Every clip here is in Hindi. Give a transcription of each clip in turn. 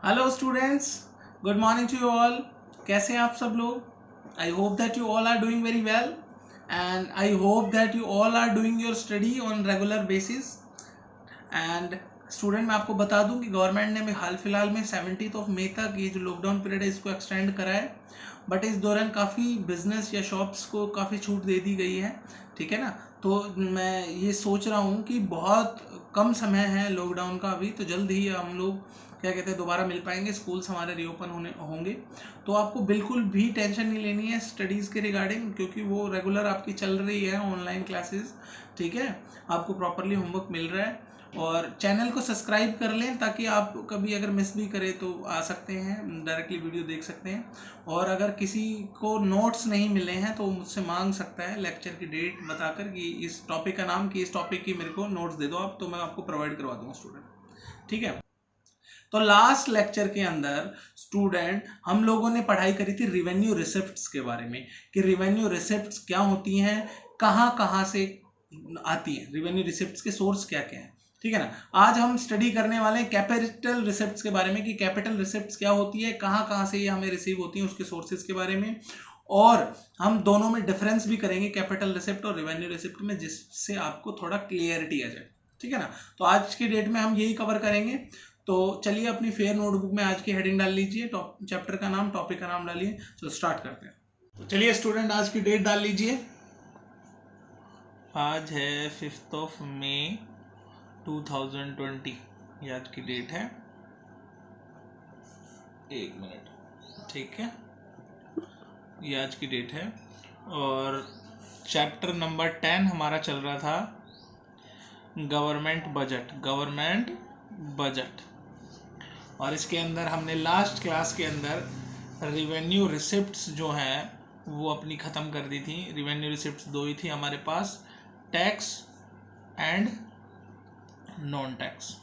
Hello students, good morning to you all. कैसे हैं आप सब लोग? I hope that you all are doing very well and I hope that you all are doing your study on regular basis. And student, मैं आपको बता दूं कि गवर्नमेंट ने हाल फिलहाल में 17 मई तक ये जो लॉकडाउन पीरियड है इसको एक्सटेंड करा है, बट इस दौरान काफ़ी बिजनेस या शॉप्स को काफ़ी छूट दे दी गई है। ठीक है ना? तो मैं ये सोच रहा हूँ कि बहुत कम समय है लॉकडाउन का अभी, तो जल्द ही हम लोग क्या कहते हैं दोबारा मिल पाएंगे, स्कूल्स हमारे रीओपन होंगे। तो आपको बिल्कुल भी टेंशन नहीं लेनी है स्टडीज़ के रिगार्डिंग, क्योंकि वो रेगुलर आपकी चल रही है ऑनलाइन क्लासेस। ठीक है, आपको प्रॉपरली होमवर्क मिल रहा है। और चैनल को सब्सक्राइब कर लें ताकि आप कभी अगर मिस भी करें तो आ सकते हैं, डायरेक्टली वीडियो देख सकते हैं। और अगर किसी को नोट्स नहीं मिले हैं तो मुझसे मांग सकता है लेक्चर की डेट बताकर कि इस टॉपिक का नाम, कि इस टॉपिक की मेरे को नोट्स दे दो आप, तो मैं आपको प्रोवाइड करवा दूंगा स्टूडेंट। ठीक है, तो लास्ट लेक्चर के अंदर स्टूडेंट हम लोगों ने पढ़ाई करी थी रिवेन्यू रिसिप्ट्स के बारे में, कि रिवेन्यू रिसिप्ट्स क्या होती हैं, कहाँ से आती है, रिवेन्यू रिसिप्ट्स के सोर्स क्या क्या है। ठीक है ना? आज हम स्टडी करने वाले हैं कैपिटल रिसिप्ट्स के बारे में, कि कैपिटल रिसिप्ट्स क्या होती है, कहाँ से ये हमें रिसीव होती है, उसके सोर्सेज के बारे में। और हम दोनों में डिफरेंस भी करेंगे कैपिटल रिसिप्ट और रिवेन्यू रिसिप्ट में, जिससे आपको थोड़ा क्लियरिटी आ जाए। ठीक है ना? तो आज की डेट में हम यही कवर करेंगे। तो चलिए अपनी फेयर नोटबुक में आज की हेडिंग डाल लीजिए, चैप्टर का नाम, टॉपिक का नाम डालिए। तो स्टार्ट करते हैं। तो चलिए स्टूडेंट, आज की डेट डाल लीजिए। आज है 5 मई 2020, ये आज की डेट है। एक मिनट, ठीक है, ये आज की डेट है। और चैप्टर नंबर 10 हमारा चल रहा था गवर्नमेंट बजट। और इसके अंदर हमने लास्ट क्लास के अंदर रिवेन्यू रिसिप्ट्स जो हैं वो अपनी ख़त्म कर दी थी। रिवेन्यू रिसिप्ट्स दो ही थी हमारे पास, टैक्स एंड नॉन टैक्स।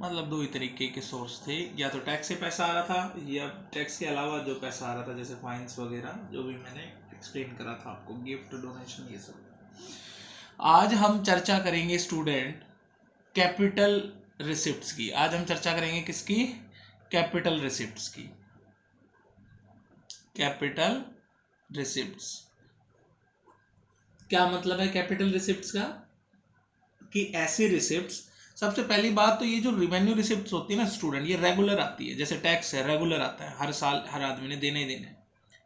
मतलब दो ही तरीके के सोर्स थे, या तो टैक्स से पैसा आ रहा था या टैक्स के अलावा जो पैसा आ रहा था, जैसे फाइन्स वगैरह, जो भी मैंने एक्सप्लेन करा था आपको, गिफ्ट, डोनेशन, ये सब। आज हम चर्चा करेंगे स्टूडेंट कैपिटल रिसिप्ट्स की। आज हम चर्चा करेंगे किसकी? कैपिटल रिसिप्ट्स की। कैपिटल रिसिप्ट्स क्या मतलब है कैपिटल रिसिप्ट्स का? कि ऐसी रिसिप्ट्स, सबसे पहली बात तो ये जो रिवेन्यू रिसिप्ट्स होती है ना स्टूडेंट, ये रेगुलर आती है। जैसे टैक्स है, रेगुलर आता है, हर साल हर आदमी ने देने ही देने।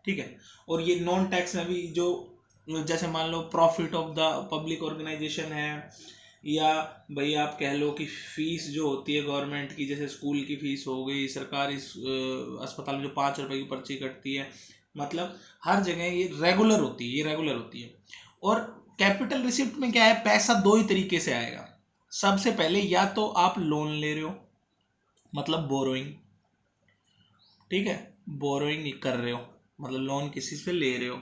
ठीक है, और ये नॉन टैक्स में भी जो, जैसे मान लो profit of the public organisation है, या भाई आप कह लो कि फीस जो होती है गवर्नमेंट की, जैसे स्कूल की फीस हो गई, सरकारी अस्पताल में जो 5 रुपए की पर्ची कटती है, मतलब हर जगह ये रेगुलर होती है, ये रेगुलर होती है। और कैपिटल रिसिप्ट में क्या है, पैसा दो ही तरीके से आएगा। सबसे पहले या तो आप लोन ले रहे हो, मतलब बोरोइंग। ठीक है, बोरोइंग कर रहे हो, मतलब लोन किसी से ले रहे हो।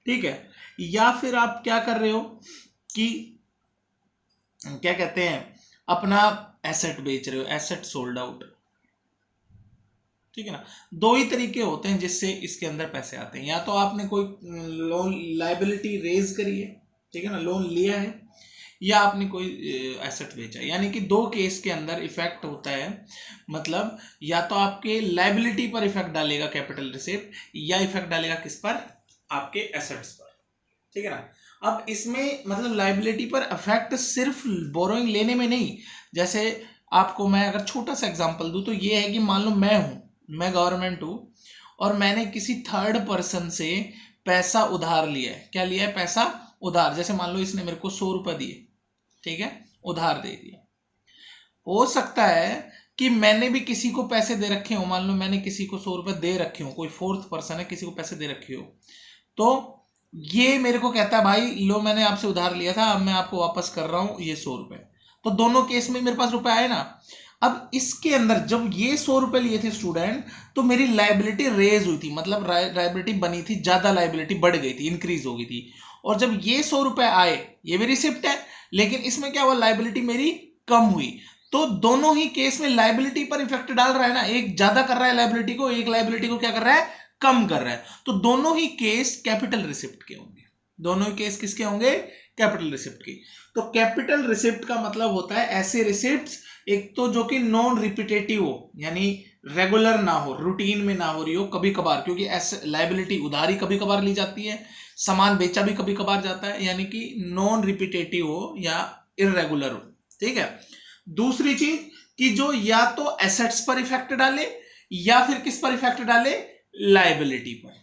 ठीक है, या फिर आप क्या कर रहे हो कि क्या कहते हैं, अपना एसेट बेच रहे हो, एसेट सोल्ड आउट। ठीक है ना? दो ही तरीके होते हैं जिससे इसके अंदर पैसे आते हैं। या तो आपने कोई लोन लाइबिलिटी रेज करी है, ठीक है ना, लोन लिया है, या आपने कोई एसेट बेचा है। यानी कि दो केस के अंदर इफेक्ट होता है। मतलब या तो आपके लाइबिलिटी पर इफेक्ट डालेगा कैपिटल रिसिप्ट, या इफेक्ट डालेगा किस पर? आपके एसेट्स पर। ठीक है ना? अब इसमें मतलब लाइबिलिटी पर इफेक्ट सिर्फ बोरोइंग लेने में नहीं। जैसे आपको मैं अगर छोटा सा एग्जांपल दूं तो ये है कि मान लो मैं गवर्नमेंट हूं और मैंने किसी थर्ड पर्सन से पैसा उधार लिया है। क्या लिया है? पैसा उधार। जैसे मान लो इसने मेरे को 100 रुपए दिए, ठीक है, उधार दे दिए। हो सकता है कि मैंने भी किसी को पैसे दे रखे हो, मान लो मैंने किसी को 100 रुपए दे रखे हो, कोई फोर्थ पर्सन है, किसी को पैसे दे रखे हो, तो ये मेरे को कहता है भाई लो मैंने आपसे उधार लिया था, अब मैं आपको वापस कर रहा हूं ये 100 रुपए। तो दोनों केस में मेरे पास रुपए आए ना। अब इसके अंदर जब ये 100 रुपए लिए थे स्टूडेंट, तो मेरी लाइबिलिटी रेज हुई थी, मतलब लाइबिलिटी बनी थी, ज्यादा लाइबिलिटी बढ़ गई थी, इंक्रीज हो गई थी। और जब ये 100 रुपए आए, ये भी रिसिप्ट है, लेकिन इसमें क्या हुआ, लाइबिलिटी मेरी कम हुई। तो दोनों ही केस में लाइबिलिटी पर इफेक्ट डाल रहा है ना, एक ज्यादा कर रहा है लाइबिलिटी को, एक लाइबिलिटी को क्या कर रहा है, कम कर रहा है। तो दोनों ही केस कैपिटल रिसिप्ट के होंगे। दोनों ही केस किसके होंगे? कैपिटल रिसिप्ट की। तो कैपिटल रिसिप्ट का मतलब होता है ऐसे रिसिप्ट्स, एक तो जो कि नॉन रिपीटेटिव हो, यानी रेगुलर ना हो, रूटीन में ना हो रही हो, कभी कभार, क्योंकि ऐसे लाइबिलिटी उधारी कभी कभार ली जाती है, सामान बेचा भी कभी कभार जाता है, यानी कि नॉन रिपीटेटिव हो या इरेगुलर हो। ठीक है। दूसरी चीज कि जो या तो एसेट्स पर इफेक्ट डाले या फिर किस पर इफेक्ट डाले, लाइबिलिटी पर।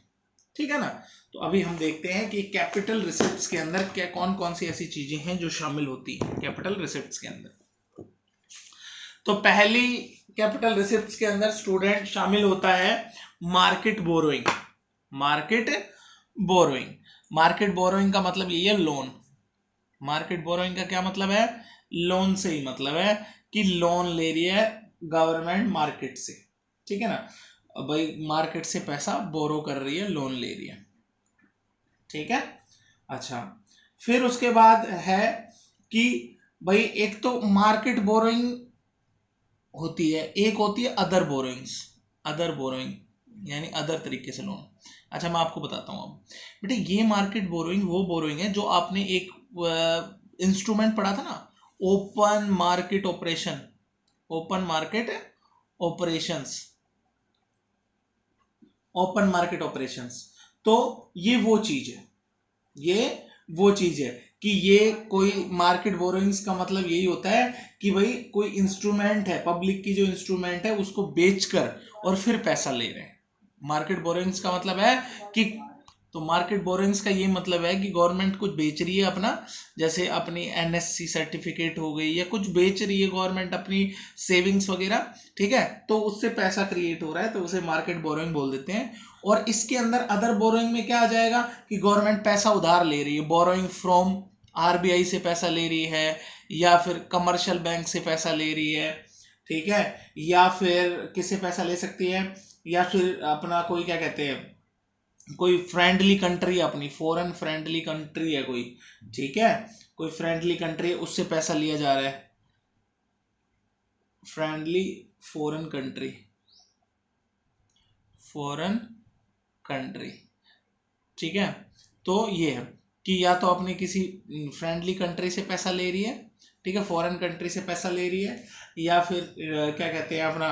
ठीक है ना। तो अभी हम देखते हैं कि कैपिटल रिसिप्ट्स के अंदर क्या कौन कौन सी ऐसी चीजें हैं जो शामिल होती हैं कैपिटल रिसिप्ट्स के अंदर। तो पहली कैपिटल रिसिप्ट्स के अंदर स्टूडेंट शामिल होता है market borrowing. Market borrowing, market borrowing का मतलब यही है लोन। मार्केट बोरोइंग का क्या मतलब है, लोन से ही मतलब है कि लोन ले रही है गवर्नमेंट मार्केट से। ठीक है ना, भाई मार्केट से पैसा बोरो कर रही है, लोन ले रही है। ठीक है। अच्छा, फिर उसके बाद है कि भाई एक तो मार्केट बोरोइंग होती है, एक होती है अदर बोरोइंग्स। अदर बोरोइंग यानी अदर तरीके से लोन। अच्छा मैं आपको बताता हूँ अब बेटे, ये मार्केट बोरोइंग वो बोरोइंग है जो आपने एक इंस्ट्रूमेंट पढ़ा था ना, open market operation. Open market operations, open market operations. तो ये वो चीज है, ये वो चीज है कि ये कोई मार्केट बोरोइंग्स का मतलब यही होता है कि भाई कोई इंस्ट्रूमेंट है, पब्लिक की जो इंस्ट्रूमेंट है उसको बेचकर और फिर पैसा ले रहे हैं। मार्केट बोरोइंग्स का मतलब है कि, तो मार्केट बोरोइंग्स का ये मतलब है कि गवर्नमेंट कुछ बेच रही है अपना, जैसे अपनी एनएससी सर्टिफिकेट हो गई या कुछ बेच रही है गवर्नमेंट अपनी सेविंग्स वगैरह। ठीक है, तो उससे पैसा क्रिएट हो रहा है, तो उसे मार्केट बोरोइंग बोल देते हैं। और इसके अंदर अदर बोरोइंग में क्या आ जाएगा कि गवर्नमेंट पैसा उधार ले रही है, बोरोइंग फ्रॉम आरबीआई से पैसा ले रही है, या फिर कमर्शियल बैंक से पैसा ले रही है। ठीक है, या फिर किससे पैसा ले सकती है, या फिर अपना कोई क्या कहते हैं, कोई फ्रेंडली कंट्री है अपनी, फॉरेन फ्रेंडली कंट्री है कोई। ठीक है, कोई फ्रेंडली कंट्री है उससे पैसा लिया जा रहा है, friendly foreign country, foreign country. ठीक है, तो ये है कि या तो अपने किसी फ्रेंडली कंट्री से पैसा ले रही है, ठीक है, फॉरेन कंट्री से पैसा ले रही है, या फिर क्या कहते हैं अपना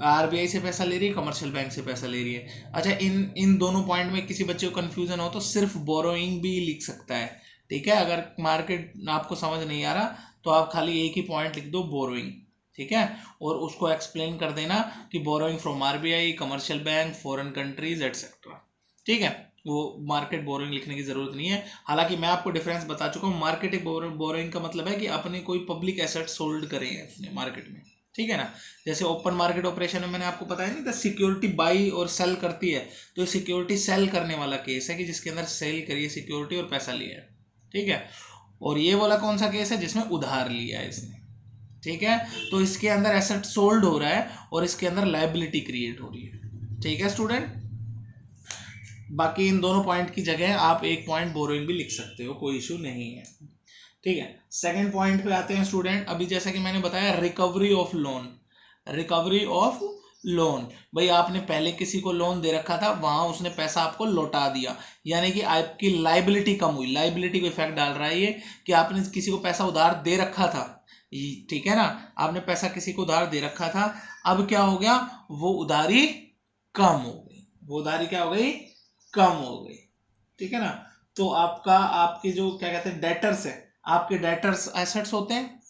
आरबीआई से पैसा ले रही है, कमर्शियल बैंक से पैसा ले रही है। अच्छा, इन इन दोनों पॉइंट में किसी बच्चे को कंफ्यूजन हो तो सिर्फ बोरोइंग भी लिख सकता है। ठीक है, अगर मार्केट आपको समझ नहीं आ रहा तो आप खाली एक ही पॉइंट लिख दो, बोरोइंग। ठीक है, और उसको एक्सप्लेन कर देना कि borrowing from RBI, commercial bank, foreign countries etcetera. ठीक है, वो मार्केट बोरोइंग लिखने की जरूरत नहीं है। हालांकि मैं आपको डिफरेंस बता चुका हूँ, मार्केट बोरोइंग का मतलब है कि अपने कोई पब्लिक एसेट सोल्ड करें अपने मार्केट में। ठीक है ना, जैसे ओपन मार्केट ऑपरेशन में मैंने आपको बताया नहीं था, सिक्योरिटी बाई और सेल करती है, तो ये सिक्योरिटी सेल करने वाला केस है कि जिसके अंदर सेल करिए सिक्योरिटी और पैसा लिया है। ठीक है, और ये वाला कौन सा केस है जिसमें उधार लिया है इसने। ठीक है, तो इसके अंदर एसेट सोल्ड हो रहा है और इसके अंदर लाइबिलिटी क्रिएट हो रही है। ठीक है स्टूडेंट, बाकी इन दोनों पॉइंट की जगह आप एक पॉइंट बोरोइंग भी लिख सकते हो, कोई इशू नहीं है। ठीक है, सेकंड पॉइंट पे आते हैं स्टूडेंट। अभी जैसा कि मैंने बताया, recovery of loan. Recovery of loan, भाई आपने पहले किसी को लोन दे रखा था, वहां उसने पैसा आपको लौटा दिया, यानी कि आपकी लाइबिलिटी कम हुई। लाइबिलिटी को इफेक्ट डाल रहा है ये कि आपने किसी को पैसा उधार दे रखा था। ठीक है ना, आपने पैसा किसी को उधार दे रखा था, अब क्या हो गया, वो उधारी कम हो गई। वो उधारी क्या हो गई, कम हो गई। ठीक है ना, तो आपका, आपके जो क्या कहते हैं डेटर्स है, आपके डेटर्स एसेट्स होते हैं।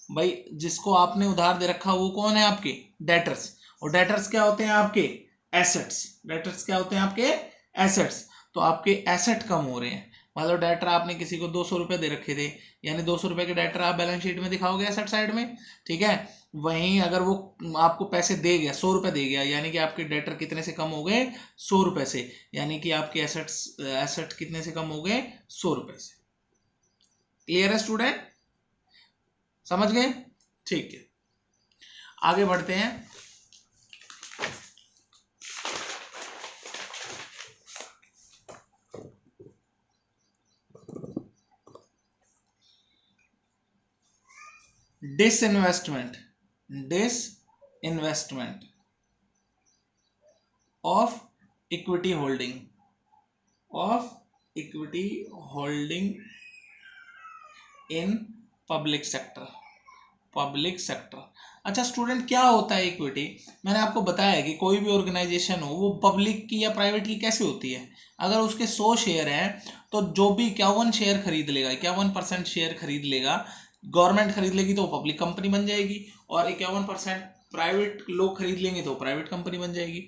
भाई जिसको आपने उधार दे रखा वो कौन है, आपके डेटर्स। और डेटर्स क्या होते हैं, आपके एसेट्स। डेटर्स क्या होते हैं, आपके एसेट्स। तो आपके एसेट कम हो रहे हैं, मतलब डेटर आपने किसी को 200 रुपये दे रखे थे, यानी 200 रुपये के डेटर आप बैलेंस शीट में दिखाओगे एसेट साइड में। ठीक है, वहीं अगर वो आपको पैसे दे गया, 100 रुपये दे गया, यानी कि आपके डेटर कितने से कम हो गए, 100 रुपये से, यानी कि आपके एसेट्स, एसेट कितने से कम हो गए, 100 रुपये से। क्लियर है स्टूडेंट, समझ गए। ठीक है, आगे बढ़ते हैं। Disinvestment, disinvestment of equity holding, of equity holding in public sector. Public sector. अच्छा स्टूडेंट, क्या होता है इक्विटी? मैंने आपको बताया है कि कोई भी ऑर्गेनाइजेशन हो वो पब्लिक की या प्राइवेट की कैसे होती है। अगर उसके 100 शेयर हैं तो जो भी 51 शेयर खरीद लेगा, 51% शेयर खरीद लेगा, गवर्नमेंट खरीद लेगी तो पब्लिक कंपनी बन जाएगी, और 51% प्राइवेट लोग खरीद लेंगे तो प्राइवेट कंपनी बन जाएगी।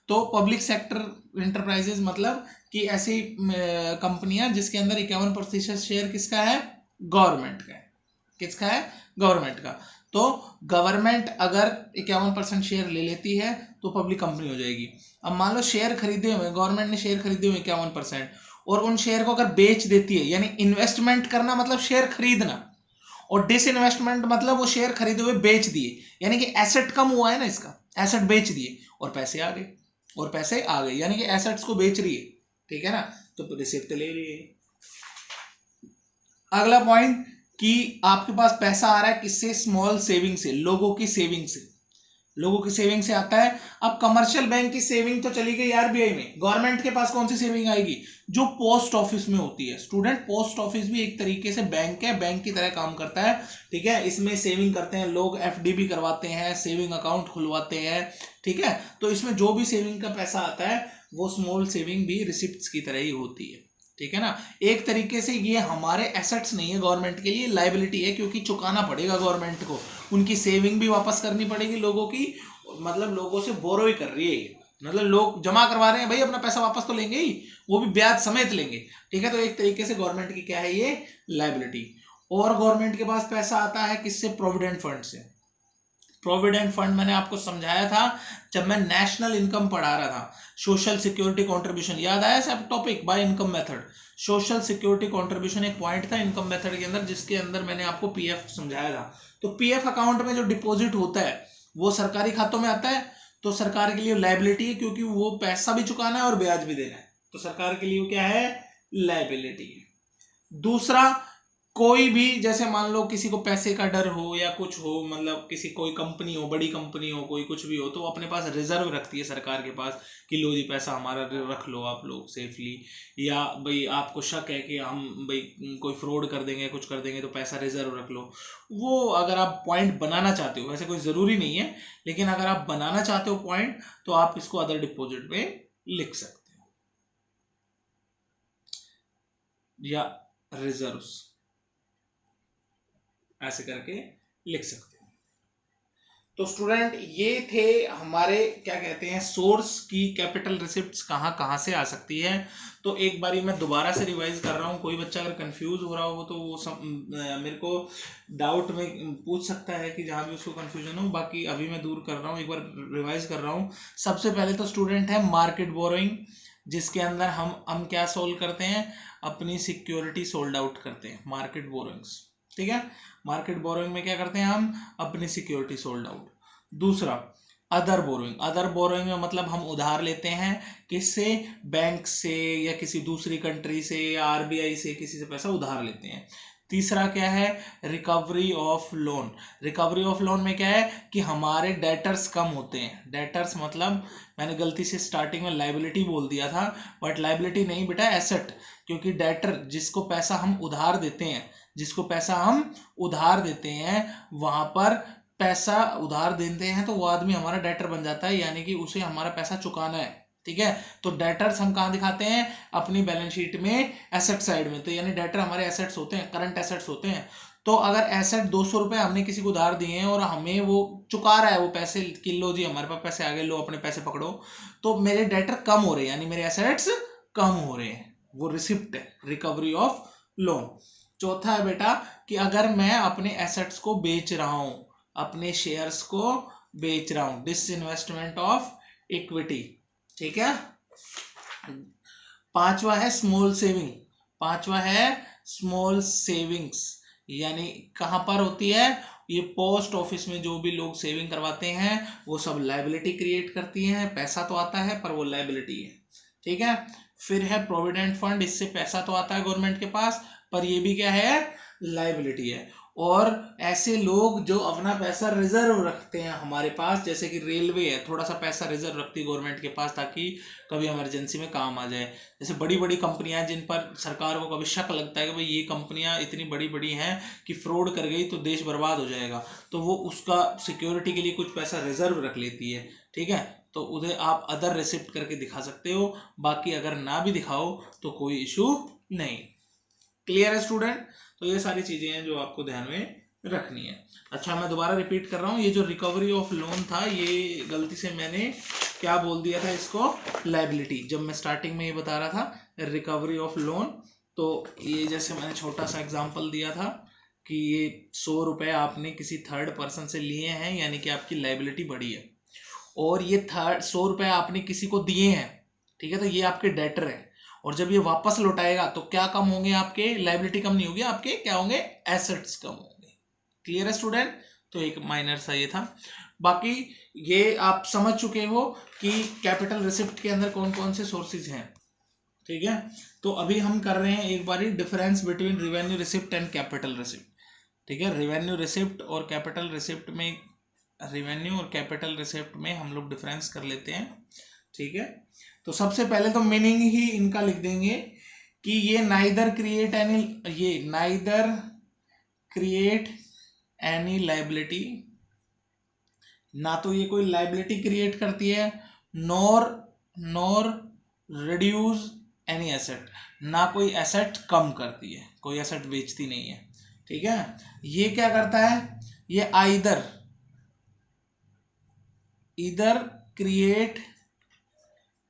तो पब्लिक सेक्टर इंटरप्राइजेज मतलब कि ऐसी कंपनियां जिसके अंदर 51% शेयर किसका है? गवर्नमेंट का है। किसका है? गवर्नमेंट का। तो गवर्नमेंट अगर 51% शेयर ले लेती है तो पब्लिक कंपनी हो जाएगी। अब मान लो शेयर खरीदे हुए, गवर्नमेंट ने शेयर खरीदे हुए 51%, और उन शेयर को अगर बेच देती है, यानी इन्वेस्टमेंट करना मतलब शेयर खरीदना, और डिसइन्वेस्टमेंट मतलब वो शेयर खरीदे हुए बेच दिए, यानी कि एसेट कम हुआ है ना, इसका एसेट बेच दिए और पैसे आ गए, और पैसे आ गए यानी कि एसेट्स को बेच रही है, ठीक है ना, तो रिसिप्ट ले रही है। अगला पॉइंट कि आपके पास पैसा आ रहा है किससे? स्मॉल सेविंग से, लोगों की सेविंग से, लोगों की सेविंग से आता है। अब कमर्शियल बैंक की सेविंग तो चली गई आरबीआई में, गवर्नमेंट के पास कौन सी सेविंग आएगी? जो पोस्ट ऑफिस में होती है। स्टूडेंट, पोस्ट ऑफिस भी एक तरीके से बैंक है, बैंक की तरह काम करता है, ठीक है। इसमें सेविंग करते हैं लोग, एफडी भी करवाते हैं, सेविंग अकाउंट खुलवाते हैं, ठीक है। तो इसमें जो भी सेविंग का पैसा आता है वो स्मॉल सेविंग भी रिसिप्ट्स की तरह ही होती है, ठीक है ना। एक तरीके से ये हमारे एसेट्स नहीं है, गवर्नमेंट के लिए लाइबिलिटी है, क्योंकि चुकाना पड़ेगा गवर्नमेंट को, उनकी सेविंग भी वापस करनी पड़ेगी लोगों की, मतलब लोगों से बोरो ही कर रही है, मतलब लोग जमा करवा रहे हैं भाई, अपना पैसा वापस तो लेंगे ही, वो भी ब्याज समेत लेंगे, ठीक है। तो एक तरीके से गवर्नमेंट की क्या है ये? लाइबिलिटी। और गवर्नमेंट के पास पैसा आता है किससे? प्रोविडेंट फंड से। प्रोविडेंट फंड मैंने आपको समझाया था जब मैं नेशनल इनकम पढ़ा रहा था, सोशल सिक्योरिटी कंट्रीब्यूशन, याद आया सब topic by income method. Social security contribution एक पॉइंट था इनकम मेथड के अंदर, जिसके अंदर मैंने आपको पीएफ समझाया था। तो पीएफ अकाउंट में जो डिपॉजिट होता है वो सरकारी खातों में आता है, तो सरकार के लिए लाइबिलिटी है, क्योंकि वो पैसा भी चुकाना है और ब्याज भी देना है, तो सरकार के लिए क्या है? लाइबिलिटी है। दूसरा, कोई भी जैसे मान लो किसी को पैसे का डर हो या कुछ हो, मतलब किसी कोई कंपनी हो, बड़ी कंपनी हो, कोई कुछ भी हो, तो वो अपने पास रिजर्व रखती है सरकार के पास कि लो जी पैसा हमारा रख लो आप लोग सेफली, या भाई आपको शक है कि हम भाई कोई फ्रॉड कर देंगे, कुछ कर देंगे, तो पैसा रिजर्व रख लो। वो अगर आप पॉइंट बनाना चाहते हो, वैसे कोई ज़रूरी नहीं है, लेकिन अगर आप बनाना चाहते हो पॉइंट तो आप इसको अदर डिपॉजिट में लिख सकते हो, या रिजर्व्स ऐसे करके लिख सकते हो। तो स्टूडेंट, ये थे हमारे क्या कहते हैं सोर्स की कैपिटल रिसिप्ट्स कहाँ कहाँ से आ सकती है। तो एक बारी मैं दोबारा से रिवाइज कर रहा हूँ, कोई बच्चा अगर कंफ्यूज हो रहा हो तो वो मेरे को डाउट में पूछ सकता है कि जहाँ भी उसको कंफ्यूजन हो, बाकी अभी मैं दूर कर रहा हूँ, एक बार रिवाइज कर रहा हूँ। सबसे पहले तो स्टूडेंट है मार्केट बोरोइंग, जिसके अंदर हम क्या सोल्व करते हैं? अपनी सिक्योरिटी सोल्ड आउट करते हैं, मार्केट बोरोइंग्स, ठीक है। मार्केट बोरोइंग में क्या करते हैं? हम अपनी सिक्योरिटी सोल्ड आउट। दूसरा, अदर बोरोइंग, अदर बोरोइंग में मतलब हम उधार लेते हैं, किससे? बैंक से या किसी दूसरी कंट्री से या आरबीआई से, किसी से पैसा उधार लेते हैं। तीसरा क्या है? Recovery of loan. Recovery of loan में क्या है कि हमारे डेटर्स कम होते हैं, डेटर्स मतलब मैंने गलती से स्टार्टिंग में लाइबिलिटी बोल दिया था, बट लाइबिलिटी नहीं बेटा, एसेट, क्योंकि डेटर जिसको पैसा हम उधार देते हैं, जिसको पैसा हम उधार देते हैं वहां पर पैसा उधार देते हैं तो वो आदमी हमारा डेटर बन जाता है, यानी कि उसे हमारा पैसा चुकाना है, ठीक है। तो डेटर्स हम कहाँ दिखाते हैं? अपनी बैलेंस शीट में एसेट साइड में, तो यानी डेटर हमारे एसेट्स होते हैं, करंट एसेट्स होते हैं। तो अगर एसेट 200 रुपए हमने किसी को उधार दिए हैं और हमें वो चुका रहा है वो पैसे, कि लो जी हमारे पास पैसे आ गए, लो अपने पैसे पकड़ो, तो मेरे डेटर कम हो रहे हैं, यानी मेरे एसेट्स कम हो रहे हैं, वो रिसिप्ट है, रिकवरी ऑफ लोन। चौथा है बेटा कि अगर मैं अपने एसेट्स को बेच रहा हूं, अपने शेयर्स को बेच रहा हूं, डिसइन्वेस्टमेंट ऑफ इक्विटी, ठीक है। पांचवा है स्मॉल सेविंग, पांचवा है स्मॉल सेविंग्स, यानी कहां पर होती है? ये पोस्ट ऑफिस में जो भी लोग सेविंग करवाते हैं वो सब लाइबिलिटी क्रिएट करती हैं, पैसा तो आता है पर वो लाइबिलिटी है, ठीक है। फिर है प्रोविडेंट फंड, इससे पैसा तो आता है गवर्नमेंट के पास पर ये भी क्या है? लाइबिलिटी है। और ऐसे लोग जो अपना पैसा रिजर्व रखते हैं हमारे पास, जैसे कि रेलवे है, थोड़ा सा पैसा रिजर्व रखती है गवर्नमेंट के पास ताकि कभी इमरजेंसी में काम आ जाए। जैसे बड़ी बड़ी कंपनियां जिन पर सरकार को कभी शक लगता है कि भाई ये कंपनियां इतनी बड़ी बड़ी हैं कि फ्रॉड कर गई तो देश बर्बाद हो जाएगा, तो वो उसका सिक्योरिटी के लिए कुछ पैसा रिजर्व रख लेती है। ठीक है, तो उन्हें आप अदर रिसिप्ट करके दिखा सकते हो, बाकी अगर ना भी दिखाओ तो कोई इशू नहीं। क्लियर है स्टूडेंट? तो ये सारी चीजें हैं जो आपको ध्यान में रखनी है। अच्छा, मैं दोबारा रिपीट कर रहा हूँ, ये जो रिकवरी ऑफ लोन था ये गलती से मैंने क्या बोल दिया था इसको, लायबिलिटी। जब मैं स्टार्टिंग में ये बता रहा था रिकवरी ऑफ लोन, तो ये जैसे मैंने छोटा सा एग्जांपल दिया था कि ये 100 रुपए आपने किसी थर्ड पर्सन से लिए हैं, यानी कि आपकी लायबिलिटी बढ़ी है, और ये 100 रुपए आपने किसी को दिए हैं, ठीक है, तो ये आपके डेटर है, और जब ये वापस लौटाएगा तो क्या कम होंगे आपके, लायबिलिटी कम नहीं होगी, आपके क्या होंगे, एसेट्स कम होंगे। क्लियर है स्टूडेंट? तो एक माइनर सा ये था। बाकी ये आप समझ चुके हो कि कैपिटल रिसिप्ट के अंदर कौन कौन से सोर्सेज हैं। ठीक है, तो अभी हम कर रहे हैं एक बारी difference between revenue receipt and capital receipt. ठीक है, रिवेन्यू रिसिप्ट और कैपिटल रिसिप्ट में, रिवेन्यू और कैपिटल रिसिप्ट में हम लोग डिफरेंस कर लेते हैं। ठीक है, तो सबसे पहले तो मीनिंग ही इनका लिख देंगे कि ये नाइदर क्रिएट एनी लायबिलिटी, ना तो ये कोई लायबिलिटी क्रिएट करती है, नॉर रिड्यूस एनी एसेट, ना कोई एसेट कम करती है, कोई एसेट बेचती नहीं है। ठीक है, ये क्या करता है, ये इधर क्रिएट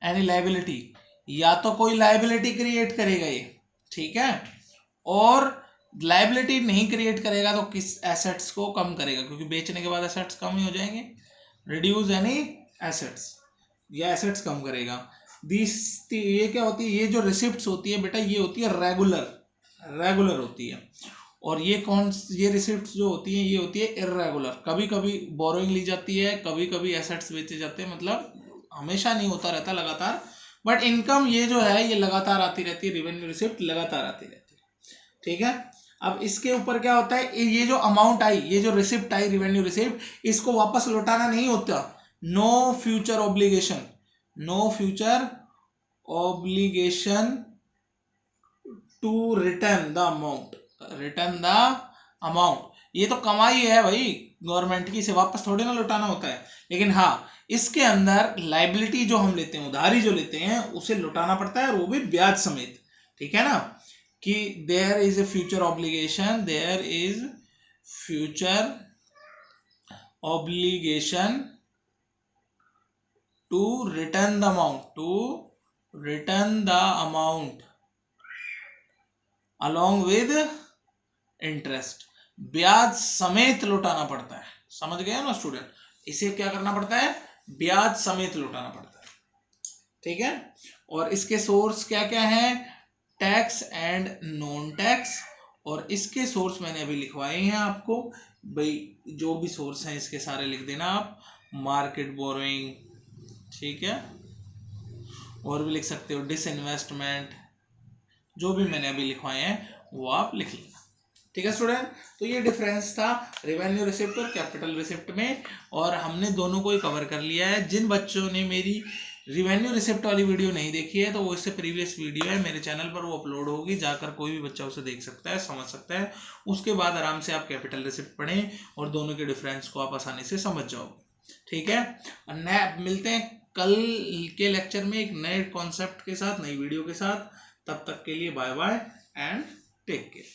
एनी लायबिलिटी, या तो कोई लायबिलिटी क्रिएट करेगा ये, ठीक है, और लायबिलिटी नहीं क्रिएट करेगा तो किस एसेट्स को कम करेगा, क्योंकि बेचने के बाद एसेट्स कम ही हो जाएंगे। रिड्यूस एनी एसेट्स, या एसेट्स कम करेगा। ये क्या होती है, ये जो रिसिप्ट्स होती है बेटा, ये होती है रेगुलर होती है, और ये रिसिप्ट्स जो होती है ये होती है इर्रेगुलर। कभी कभी बोरोइंग ली जाती है, कभी कभी एसेट्स बेचे जाते हैं, मतलब हमेशा नहीं होता रहता लगातार, बट इनकम ये जो है ये लगातार आती रहती है, रिवेन्यू रिसिप्ट लगातार आती रहती है। ठीक है, अब इसके ऊपर क्या होता है, ये जो अमाउंट आई, ये जो रिसिप्ट आई रिवेन्यू रिसिप्ट, इसको वापस लौटाना नहीं होता। No future obligation to return the amount. ये तो कमाई है भाई गवर्नमेंट की, इसे वापस थोड़ी ना लौटाना होता है, लेकिन हाँ इसके अंदर लायबिलिटी जो हम लेते हैं, उधारी जो लेते हैं, उसे लौटाना पड़ता है, और वो भी ब्याज समेत। ठीक है ना, कि there is a future obligation to return the amount along with interest, ब्याज समेत लौटाना पड़ता है। समझ गए ना स्टूडेंट, इसे क्या करना पड़ता है, ब्याज समेत लौटाना पड़ता है। ठीक है, और इसके सोर्स क्या क्या है, टैक्स एंड नॉन टैक्स, और इसके सोर्स मैंने अभी लिखवाए हैं आपको भाई, जो भी सोर्स हैं इसके सारे लिख देना आप। मार्केट बोरोइंग, ठीक है, और भी लिख सकते हो डिसइन्वेस्टमेंट, जो भी मैंने अभी लिखवाए हैं वो आप लिख लेना। ठीक है स्टूडेंट, तो ये डिफरेंस था रेवेन्यू रिसिप्ट और कैपिटल रिसिप्ट में, और हमने दोनों को ही कवर कर लिया है। जिन बच्चों ने मेरी रेवेन्यू रिसिप्ट वाली वीडियो नहीं देखी है तो वो इससे प्रीवियस वीडियो है मेरे चैनल पर, वो अपलोड होगी, जाकर कोई भी बच्चा उसे देख सकता है, समझ सकता है। उसके बाद आराम से आप कैपिटल रिसिप्ट पढ़ें और दोनों के डिफरेंस को आप आसानी से समझ जाओगे। ठीक है, मिलते हैं कल के लेक्चर में एक नए कॉन्सेप्ट के साथ, नई वीडियो के साथ। तब तक के लिए bye bye and take care.